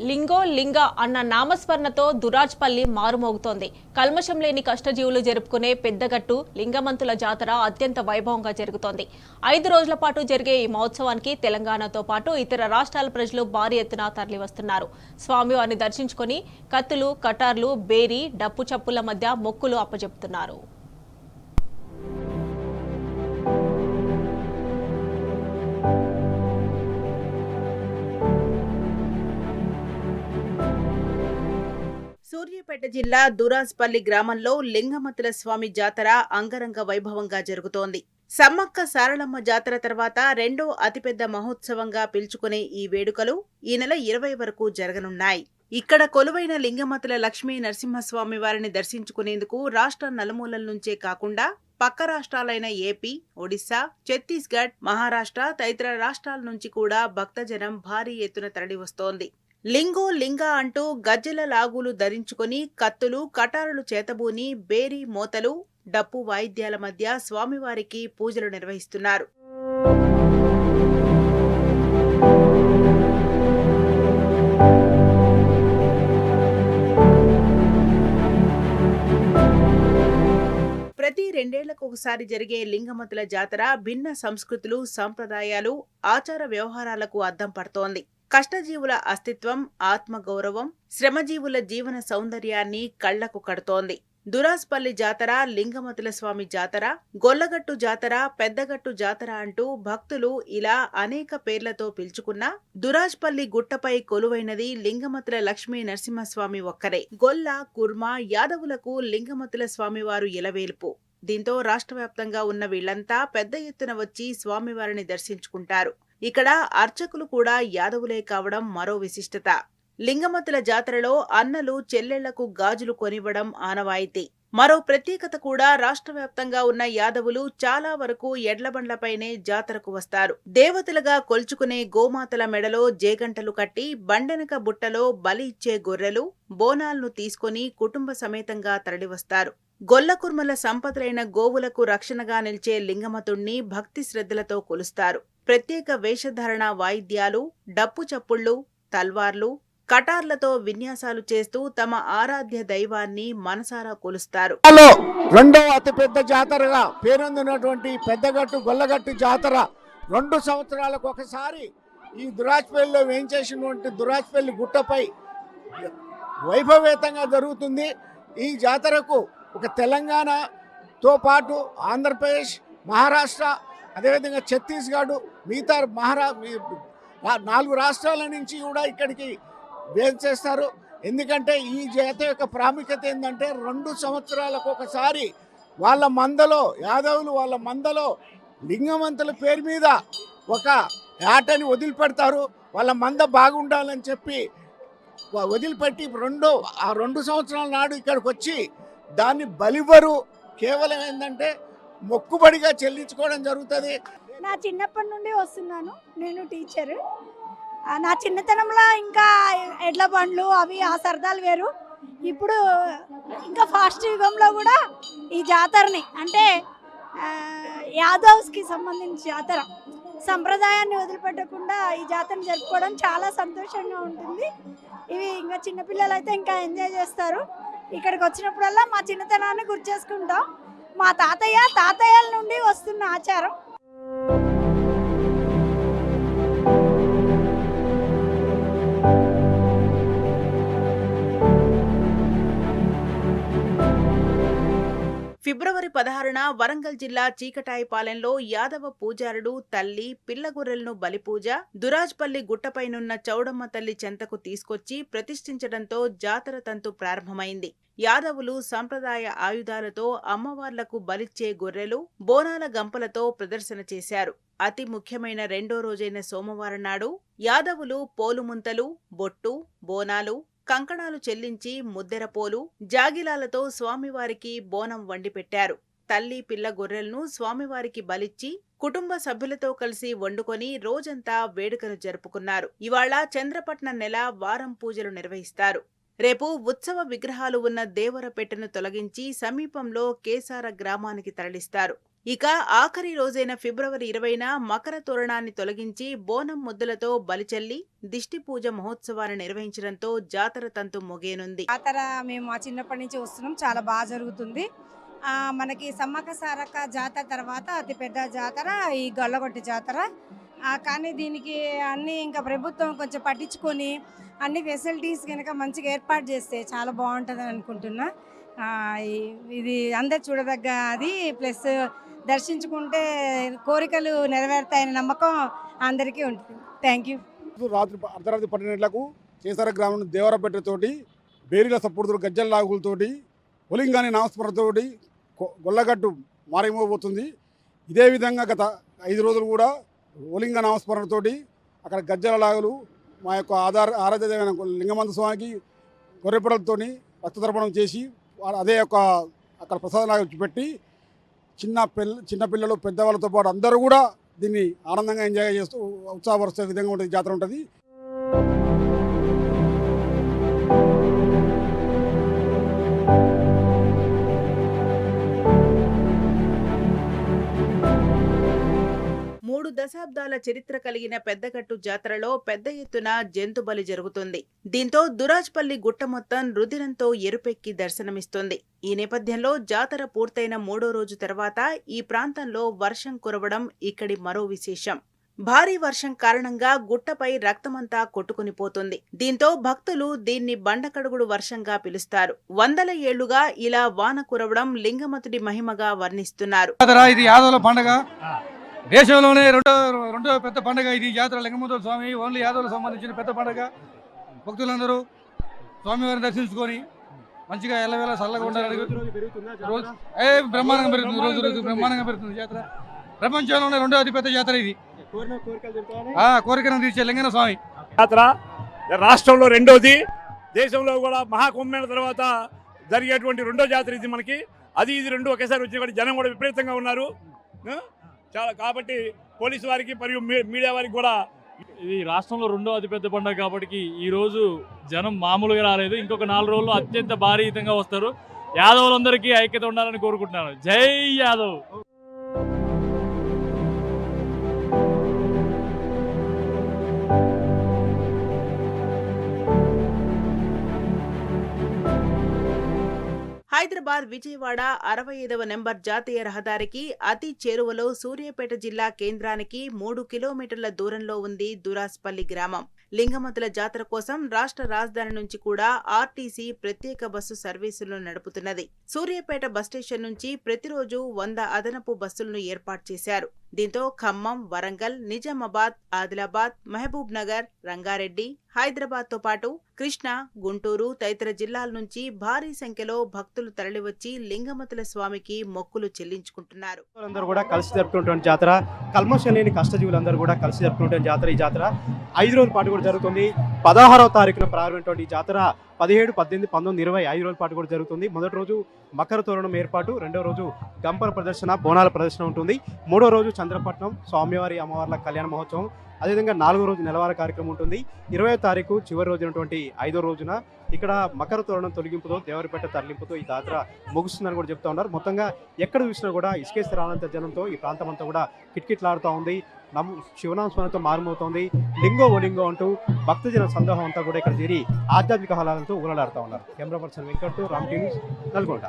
Lingo లింగ అన్న నామస్మరణతో దురాజ్పల్లి మారుమోగుతోంది. కల్మషం లేని కష్టజీవులు జరుపుకునే పెద్దగట్టు లింగమంతుల జాతర అత్యంత వైభవంగా జరుగుతోంది. 5 రోజుల పాటు జరిగే ఈ మహోత్సవానికి తెలంగాణతో పాటు ఇతర రాష్ట్రాల ప్రజలు భారీ ఎత్తున తరలివస్తున్నారు. స్వామివారిని దర్శించుకుని కత్తులు, కటార్లు, బేరీ, డప్పు చప్పుల మధ్య మొక్కులు అప్పజెపుతున్నారు. సూర్యాపేట జిల్లా దురాజ్పల్లి గ్రామంలో లింగమతుల స్వామి జాతర అంగరంగ వైభవంగా జరుగుతోంది. సమ్మక్క సారలమ్మ జాతర తర్వాత రెండో అతిపెద్ద మహోత్సవంగా పిలుచుకునే ఈ వేడుకలు ఈ నెల 20 వరకు జరగనున్నాయి. ఇక్కడ కొలువైన లింగమతుల లక్ష్మీ నరసింహస్వామి వారిని దర్శించుకునేందుకు రాష్ట్ర నలుమూలల నుంచే కాకుండా పక్క రాష్ట్రాలైన ఏపీ, ఒడిశా, ఛత్తీస్గఢ్, మహారాష్ట్ర తదితర రాష్ట్రాల నుంచి కూడా భక్తజనం భారీ ఎత్తున తరలివస్తోంది. లింగో లింగ అంటూ గజ్జెల లాగులు ధరించుకుని కత్తులు, కటారులు చేతబూని బేరీ మోతలు, డప్పు వాయిద్యాల మధ్య స్వామివారికి పూజలు నిర్వహిస్తున్నారు. ప్రతి 2 ఏళ్లకు ఒకసారి జరిగే లింగమతుల జాతర భిన్న సంస్కృతులు, సంప్రదాయాలు, ఆచార వ్యవహారాలకు అద్దం పడుతోంది. కష్టజీవుల అస్తిత్వం, ఆత్మగౌరవం, శ్రమజీవుల జీవన సౌందర్యాన్ని కళ్లకు కడుతోంది. దురాజ్పల్లి జాతర, లింగమతుల స్వామి జాతర, గొల్లగట్టు జాతర, పెద్దగట్టు జాతర అంటూ భక్తులు ఇలా అనేక పేర్లతో పిలుచుకున్న దురాజ్పల్లి గుట్టపై కొలువైనది లింగమతుల లక్ష్మీ నరసింహస్వామి ఒక్కరే. గొల్ల, కుర్మ, యాదవులకు లింగమతుల స్వామివారు ఇలవేల్పు. దీంతో రాష్ట్ర వ్యాప్తంగా ఉన్న వీళ్లంతా పెద్ద ఎత్తున వచ్చి స్వామివారిని దర్శించుకుంటారు. ఇక్కడ అర్చకులు కూడా యాదవులే కావడం మరో విశిష్టత. లింగమతుల జాతరలో అన్నలు చెల్లెళ్లకు గాజులు కొనివ్వడం ఆనవాయితీ. మరో ప్రత్యేకత కూడా రాష్ట్ర వ్యాప్తంగా ఉన్న యాదవులు చాలా వరకు ఎడ్లబండ్లపైనే జాతరకు వస్తారు. దేవతలుగా కొల్చుకునే గోమాతల మెడలో జేగంటలు కట్టి బండెనక బుట్టలో బలి ఇచ్చే గొర్రెలు, బోనాలను తీసుకుని కుటుంబ సమేతంగా తరలివస్తారు. గొల్లకుర్మల సంపదలైన గోవులకు రక్షణగా నిలిచే లింగమతుణ్ణి భక్తి శ్రద్ధలతో కొలుస్తారు. ప్రత్యేక వేషధారణ, వాయిద్యాలు, డప్పు చప్పుళ్లు, తల్వార్లు, కటార్లతో విన్యాసాలు చేస్తూ తమ ఆరాధ్య దైవాన్ని మనసారా కొలుస్తారు. రెండో అతిపెద్ద జాతరగా పేరొందినటువంటి పెద్దగట్టు గొల్లగట్టు జాతర 2 సంవత్సరాలకు ఒకసారి ఈ దురాజ్పల్లిలో వేయించేసినటువంటి దురాజ్పల్లి గుట్టపై వైభవేతంగా జరుగుతుంది. ఈ జాతరకు ఒక తెలంగాణతో పాటు ఆంధ్రప్రదేశ్, మహారాష్ట్ర, అదేవిధంగా ఛత్తీస్గఢ్, మిగతా 4 రాష్ట్రాల నుంచి కూడా ఇక్కడికి వేంచేస్తారు. ఎందుకంటే ఈ జాతర యొక్క ప్రాముఖ్యత ఏంటంటే 2 సంవత్సరాలకు ఒకసారి వాళ్ళ మందలో యాదవులు వాళ్ళ మందలో లింగమంతుల పేరు మీద ఒక ఆటని వదిలిపెడతారు. వాళ్ళ మంద బాగుండాలని చెప్పి వదిలిపెట్టి 2 సంవత్సరాల నాడు ఇక్కడికి వచ్చి దాన్ని బలివ్వరు. కేవలం ఏంటంటే మొక్కుబడిగా చెల్లించుకోవడం జరుగుతుంది. నా చిన్నప్పటి నుండి వస్తున్నాను, నేను టీచర్. నా చిన్నతనంలో ఇంకా ఎడ్ల బండ్లు అవి ఆ సరదాలు వేరు. ఇప్పుడు ఇంకా ఫాస్ట్ యుగంలో కూడా ఈ జాతరని అంటే యాదవ్స్కి సంబంధించిన జాతర సంప్రదాయాన్ని వదిలిపెట్టకుండా ఈ జాతరను జరుపుకోవడం చాలా సంతోషంగా ఉంటుంది. ఇవి ఇంకా చిన్నపిల్లలు అయితే ఇంకా ఎంజాయ్ చేస్తారు. ఇక్కడికి వచ్చినప్పుడల్లా మా చిన్నతనాన్ని గుర్తు చేసుకుంటాం. మా తాతయ్యల నుండి వస్తున్న ఆచారం. ఫిబ్రవరి 16న వరంగల్ జిల్లా చీకటాయిపాలెంలో యాదవ పూజారుడు తల్లి పిల్లగొర్రెలను బలిపూజ దురాజ్పల్లి గుట్టపైనున్న చౌడమ్మ తల్లి చెంతకు తీసుకొచ్చి ప్రతిష్ఠించడంతో జాతర తంతు ప్రారంభమైంది. యాదవులు సంప్రదాయ ఆయుధాలతో అమ్మవార్లకు బలిచ్చే గొర్రెలు, బోనాల గంపలతో ప్రదర్శన చేశారు. అతి ముఖ్యమైన రెండో రోజైన సోమవారం నాడు యాదవులు పోలుముంతలు, బొట్టు, బోనాలు, కంకణాలు చెల్లించి ముద్దెరపోలు, జాగిలాలతో స్వామివారికి బోనం వండిపెట్టారు. తల్లి పిల్ల గొర్రెలను స్వామివారికి బలిచ్చి కుటుంబ సభ్యులతో కలిసి వండుకొని రోజంతా వేడుకను జరుపుకున్నారు. ఇవాళ చంద్రపట్నం నెల వారం పూజలు నిర్వహిస్తారు. రేపు ఉత్సవ విగ్రహాలు ఉన్న దేవరపెట్టెను తొలగించి సమీపంలో కేసార గ్రామానికి తరలిస్తారు. ఇక ఆఖరి రోజైన ఫిబ్రవరి 20న మకర తోరణాన్ని తొలగించి బోనం ముద్దలతో బలిచల్లి దిష్టి పూజ మహోత్సవాన్ని నిర్వహించడంతో జాతర తంతు ముగియనుంది. జాతర మేము మా చిన్నప్పటి నుంచి వస్తున్నాం, చాలా బాగా జరుగుతుంది. మనకి సమ్మక్క సారక్క జాతర తర్వాత అతిపెద్ద జాతర ఈ గొల్లగొట్టి జాతర. కానీ దీనికి అన్ని ఇంకా ప్రభుత్వం కొంచెం పట్టించుకొని అన్ని ఫెసిలిటీస్ కనుక మంచిగా ఏర్పాటు చేస్తే చాలా బాగుంటుందని అనుకుంటున్నా. ఇది అందరు చూడదగ్గ అది, ప్లస్ దర్శించుకుంటే కోరికలు నెరవేరుతాయని నమ్మకం అందరికీ ఉంటుంది. Thank you. అర్ధరాత్రి 12 గంటలకు కేసర గ్రామం దేవరపేటతోటి బేరీల సప్పుడుతుడు గజ్జల లాగులతోటి ఒలింగాని నామస్మరణతోటి గొల్లగట్టు మారిమోబోతుంది. ఇదే విధంగా గత 5 రోజులు కూడా ఒలింగ నామస్మరణతోటి అక్కడ గజ్జల లాగులు మా యొక్క ఆరాధ్యమైన లింగమంత స్వామికి గొర్రెపడలతో రక్తతర్పణం చేసి అదే యొక్క అక్కడ ప్రసాదం పెట్టి చిన్నపిల్లలు పెద్దవాళ్ళతో పాటు అందరూ కూడా దీన్ని ఆనందంగా ఎంజాయ్ చేస్తూ ఉత్సాహపరుస్తున్న విధంగా ఉంటుంది జాతర ఉంటుంది. దశాబ్దాల చరిత్ర కలిగిన పెద్దగట్టు జాతరలో పెద్ద ఎత్తున జంతు బలి జరుగుతుంది. దీంతో దురాజ్పల్లి గుట్ట మొత్తం రుధిరంతో ఎరుపెక్కి దర్శనమిస్తుంది. ఈ నేపథ్యంలో జాతర పూర్తయిన 3వ రోజు తర్వాత ఈ ప్రాంతంలో వర్షం కురవడం ఇక్కడి మరో విశేషం. భారీ వర్షం కారణంగా గుట్టపై రక్తమంతా కొట్టుకునిపోతుంది. దీంతో భక్తులు దీన్ని బండకడుగుడు వర్షంగా పిలుస్తారు. 100 ఏళ్లుగా ఇలా వాన కురవడం లింగమతుడి మహిమగా వర్ణిస్తున్నారు. దేశంలోనే రెండో పెద్ద పండుగ ఇది జాతర. లింగమంతుల స్వామి ఓన్లీ యాదవులకు సంబంధించిన పెద్ద పండుగ. భక్తులందరూ స్వామివారిని దర్శించుకొని మంచిగా ఎల్లవేళ చల్లగా ఉండాలని బ్రహ్మాండంగా పెరుగుతుంది. రోజు బ్రహ్మాండంగా పెరుగుతుంది జాతర. ప్రపంచంలోనే రెండో అతి పెద్ద జాతర ఇది. కోరికను తీర్చే లింగన స్వామి జాతర రాష్ట్రంలో రెండోది. దేశంలో కూడా మహాకుంభమేళ తర్వాత జరిగేటువంటి రెండో జాతర ఇది మనకి. అది ఇది రెండు ఒకేసారి వచ్చిన జనం కూడా విపరీతంగా ఉన్నారు చాలా. కాబట్టి పోలీసు వారికి మరియు మీడియా వారికి కూడా ఇది రాష్ట్రంలో రెండో అతిపెద్ద పండుగ కాబట్టి ఈ రోజు జనం మామూలుగా రాలేదు. ఇంకొక 4 రోజుల్లో అత్యంత భారీతంగా వస్తారు. యాదవులందరికీ ఐక్యత ఉండాలని కోరుకుంటున్నాను. జై యాదవ్. హైదరాబాద్ విజయవాడ 65వ నెంబర్ జాతీయ రహదారికి అతి చేరువలో సూర్యాపేట జిల్లా కేంద్రానికి 3 కిలోమీటర్ల దూరంలో ఉంది దురాస్పల్లి గ్రామం. లింగమతుల జాతర కోసం రాష్ట్ర రాజధాని నుంచి కూడా ఆర్టీసీ ప్రత్యేక బస్సు సర్వీసులను నడుపుతున్నది. సూర్యాపేట బస్టేషన్ నుంచి ప్రతిరోజు 100 అదనపు బస్సులను ఏర్పాటు చేశారు. దీంతో ఖమ్మం, వరంగల్, నిజామాబాద్, ఆదిలాబాద్, మహబూబ్ నగర్, రంగారెడ్డి, హైదరాబాద్ తో పాటు కృష్ణా, గుంటూరు తదితర జిల్లాల నుంచి భారీ సంఖ్యలో భక్తులు తరలివచ్చి లింగమతుల స్వామికి మొక్కులు చెల్లించుకుంటున్నారు. అందరూ కూడా కలిసి జరుపుకున్నటువంటి జాతర. కల్మషం లేని కష్టజీవులందరూ కూడా కలిసి జరుపుకున్నటువంటి జాతర. ఈ జాతర 5 రోజుల పాటు కూడా జరుగుతుంది. 16వ తారీఖున ప్రారంభమైనటువంటి ఈ జాతర 17, 18, 19, 20 5 రోజుల పాటు కూడా జరుగుతుంది. మొదటి రోజు మకర తోరణం ఏర్పాటు, రెండవ రోజు గంపల ప్రదర్శన, బోనాల ప్రదర్శన ఉంటుంది. 3వ రోజు చంద్రపట్నం, స్వామివారి అమ్మవార్ల కళ్యాణ మహోత్సవం. అదేవిధంగా 4వ రోజు నెలవార కార్యక్రమం ఉంటుంది. 20వ తారీఖు చివరి రోజునటువంటి 5వ రోజున ఇక్కడ మకర తోరణం తొలగింపుతో దేవరపేట తరలింపుతో ఈ జాతర ముగుస్తుందని కూడా చెప్తా ఉన్నారు. మొత్తంగా ఎక్కడ చూసినా కూడా ఇసుకేసి రానంత జనంతో ఈ ప్రాంతం అంతా కూడా కిట్కిట్లాడుతూ ఉంది. శివనామస్మరణతో మారుమవుతోంది. లింగో ఓలింగో అంటూ భక్తజన సందోహం అంతా కూడా ఇక్కడ చేరి ఆధ్యాత్మిక హలాలతో ఊరలాడుతూ ఉన్నారు. Camera person Venkat, Ram TV, Nalgonda.